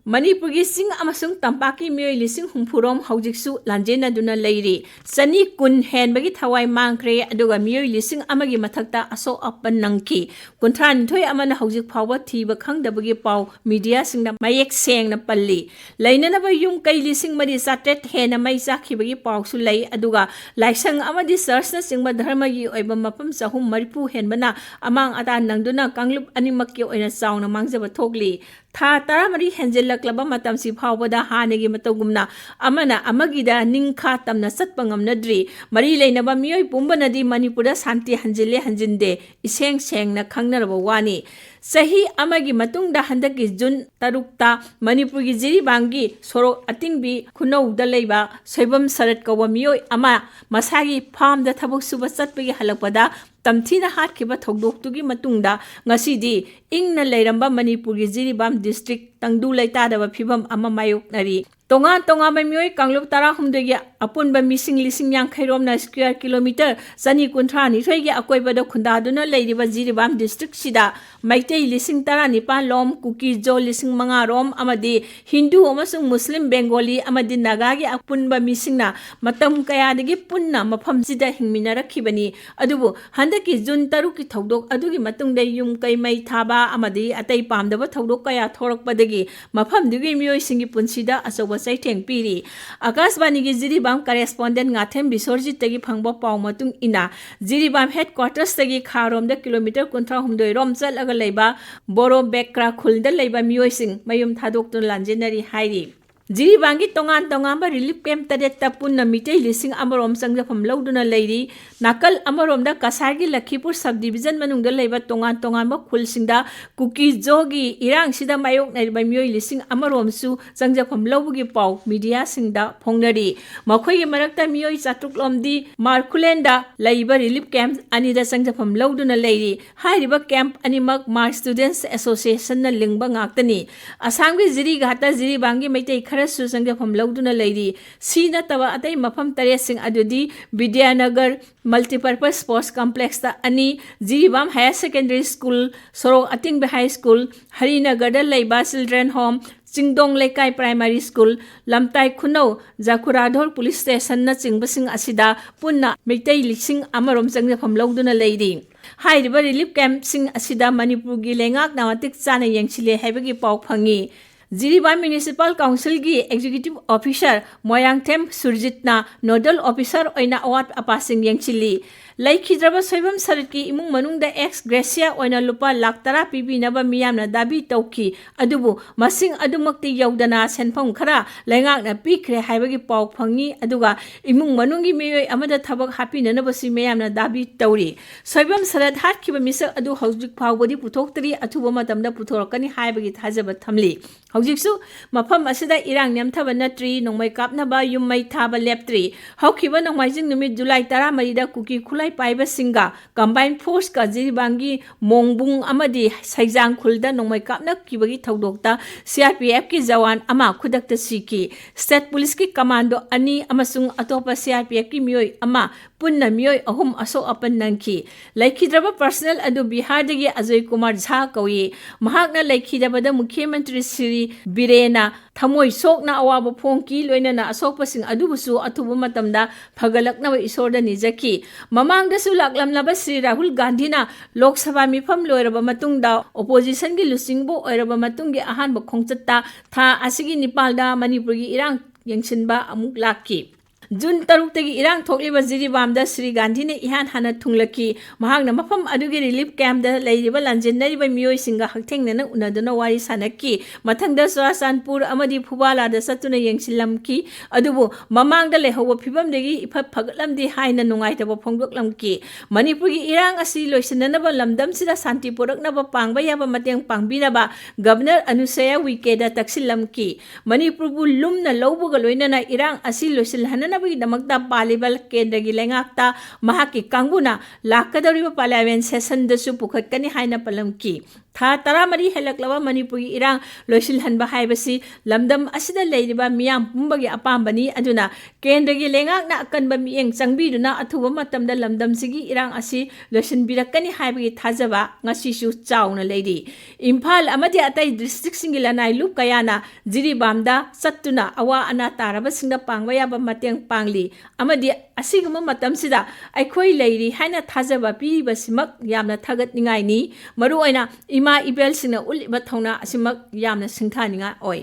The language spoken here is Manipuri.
Manipur sing amasung tampaki miyoi lising humpurom haujiksu lanjena duna leiri. Sani kun hen bagi thawai mangkre aduga miyoi lising amagi mathakta aso apan nangki. Kuntran thoi amana haujik phawa thiba khangdabagi pau media singna mayek seng na palli. Lainana ba yung kay lising mari satet hen na may sakibagi pau su lay aduga laisang amadi search na singba dharma gi oiba mapam sahum maripu hen bana amang atan nangduna kanglup animakyo oina saung na mangjaba thokli. Tha tara mari henjelak laba matam si phawbada hanegi matogumna amana amagida ningkha tamna satpa ngamnadri mari leinaba miyoi pumbanadi Manipura santi hanjile hanjinde iseng sengna khangnaraba wani sahi amagi matungda handaki June 6 Manipur gi jiribangi sorok atingbi khunau da leiba soibam sarat kawa miyoi ama masagi farm da thabuk suba satpagi halakpada tamthina hatkiba thogdoktugi matungda ngasidi ingna leiramba Manipur gi jiribam district tangdu leitadaba phibam ama mayoknari tonga mamioi kanglup tara humdegi apunba mising lising yang khairom na square kilometer sani kunthra ni thoi gi akoibada khundaduna leiriba jiribam district sida maitei lising tara nipan lom kuki jo lising manga rom amadi hindu amasung muslim bengali amadi naga gi apunba misingna matam kayadagi punna mafam sida hingminarakhibani adubu handaki June 3 ki thogdok adugi matungda yum kai mai thaba amadi atai pamdaba thogdok kaya thorakpadagi mafam dugi miyoi singi punsida asoba saitheng piri Akashbani gi jiribam correspondent ngathem bisorjit tagi phangba paw matung ina jiribam headquarters tagi kharom da kilometer kunthra humdoi rom chalaga leiba boro bekra khulda leiba miyoi sing mayum thadok tun lanjenari hairi Jiribangi tongan ba relief camp tadet tapunna mitei lising amarom sangjafam lauduna leiri nakal amarom da kasagi Lakhipur subdivision manungda leiba tongan ba khulsingda kuki jogi irang sida mayok naiba miyoi lising amarom su sangjafam laubugi pau media singda phongnari makhoi gi marakta miyoi chatruk lomdi markulenda leiba relief camp anida sangjafam lauduna leiri hairiba camp animak mar students association na lingba ngaktani asanggi jiri gata jiribangi meitei kharasu sangjafam lauduna leiri sina tawa atai mafam tare sing adudi Vidyanagar multipurpose sports complex ta ani jiribam higher secondary school sorok atingbe high school Harinagar da leiba children home Chingdong Lekai Primary School, Lamtai Khunau, Jakuradhor Police Station na chingbasing asida punna meitei lising amarom sangjafam lauduna leiri. Hairiba relief camp sing asida Manipur gi lengak nawatik chana yengchile haibagi pau phangi. Jiribam Municipal Council gi Executive Officer Moyangthem Surjitna Nodal Officer oina awat apasing yengchili. Laikhidraba soibam saratki imung manungda ex gracia oina lupa laktara pibi naba miyamna dabi tauki adubu masing adumakti yaudana senpham khara lengak na pikre haibagi pau phangi aduga imung manungi miyoi amada thabak happy nanabasi miyamna dabi tauri soibam sarat hatkiba misak adu hojik phawbodi puthoktori athuba matamda puthorakani haibagi thajaba thamli hojiksu mafam asida irang nyamthaba natri nongmai kapnaba yummai thaba leptri hokhiba nongmaijing numit July 10 da kuki khulai paiba singa combined force ka jiribangi mongbung amadi saijang khulda nongmai kapna kibagi thodokta CRPF ki jawan ama khudakta siki state police ki commando ani amasung atopa CRPF ki miyoi ama punna miyoi ahum aso apan nangki laikhidraba personal adu Bihar dagi Ajay Kumar Jha kawi mahakna laikhidraba da Mukhya Mantri Sri Birena thamoi sokna awaba phongki loinana asokpasing adubusu athuba matamda phagalaknaba isorda nijaki mamangda su laklamlaba Sri Rahul Gandhi na Lok Sabha mifam loiraba matungda opposition gi lusingbo oiraba matungi ahanba khongchatta tha asigi Nepalda Manipur gi irang yengsinba amuk lakki June 3 tagi irang thokliba jiribamda Sri Gandhi ne ihan hana thunglaki mahakna mafam adugi relief camp da leiriba lanjennariba miyoi singa hakthengna unaduna wari sanaki mathangda Swasanpur amadi Phubala da satuna yengsilamki adubu mamangda lehowa phibam degi iphap phagatlamdi haina nungaitaba phongdoklamki Manipur gi irang asi loisananaba lamdam sida santi poraknaba pangba yaba mateng pangbinaba Governor Anusaya Uike da taksillamki Manipur bu lumna lawbuga loinana irang asi loisilhanana damakta palibal kendra gi lengakta mahaki kanguna lakadariba parliament session da su pukhatkani haina palamki ꯊꯥ 14 ꯍꯦꯜꯂꯛꯂꯕ ꯃꯅꯤꯄꯨꯔꯒꯤ ꯏꯔꯥꯡ ꯂꯣꯏꯁꯤꯜꯍꯟꯕ ꯍꯥꯏꯕꯁꯤ ꯂꯝꯗꯝ ꯑꯁꯤꯗ ꯂꯩꯔꯤꯕ ꯃꯤꯌꯥꯝ ꯄꯨꯝꯕꯒꯤ ꯑꯄꯥꯝꯕꯅꯤ ꯑꯗꯨꯅ ꯀꯦꯟꯗ꯭ꯔꯒꯤ ꯂꯩꯉꯥꯛꯅ ꯑꯀꯟꯕ ꯃꯤꯠꯌꯦꯡ ꯆꯪꯕꯤꯗꯨꯅ ꯑꯊꯨꯕ ꯃꯇꯝꯗ ꯂꯝꯗꯝꯁꯤꯒꯤ ꯏꯔꯥꯡ ꯑꯁꯤ ꯂꯣꯏꯁꯤꯟꯕꯤꯔꯛꯀꯅꯤ ꯍꯥꯏꯕꯒꯤ ꯊꯥꯖꯕ ꯉꯁꯤꯁꯨ ꯆꯥꯎꯅ ꯂꯩꯔꯤ ꯏꯝꯐꯥꯜ ꯑꯃꯗꯤ ꯑꯇꯩ ꯗꯤꯁꯇ꯭ꯔꯤꯛꯁꯤꯡꯒꯤ ꯂꯅꯥꯏ ꯂꯨꯞ ꯀꯌꯥꯅ ꯖꯤꯔꯤꯕꯥꯝꯗ ꯆꯠꯇꯨꯅ ꯑꯋꯥ ꯑꯅꯥ ꯇꯥꯔꯕꯁꯤꯡꯗ ꯄꯥꯡꯕ ꯌꯥꯕ ꯃꯇꯦꯡ ꯄꯥꯡꯂꯤ ꯑꯃꯗꯤ ꯑꯁꯤꯒꯨꯝꯕ ꯃꯇꯝꯁꯤꯗ ꯑꯩꯈꯣꯏ ꯂꯩꯔꯤ ꯍꯥꯏꯅ ꯊꯥꯖꯕ ꯄꯤꯔꯤꯕꯁꯤꯃꯛ ꯌꯥꯝꯅ ꯊꯥꯒꯠꯅꯤꯡꯉꯥꯏꯅꯤ ꯃꯔꯨꯑꯣꯏꯅ ꯏꯃꯥ ꯏꯕꯦꯜꯁꯤꯡꯅ ꯎꯠꯂꯤꯕ ꯊꯧꯅꯥ ꯑꯁꯤꯃꯛ ꯌꯥꯝꯅ ꯁꯤꯡꯊꯥꯅꯤꯡꯉꯥꯏ ꯑꯣꯏ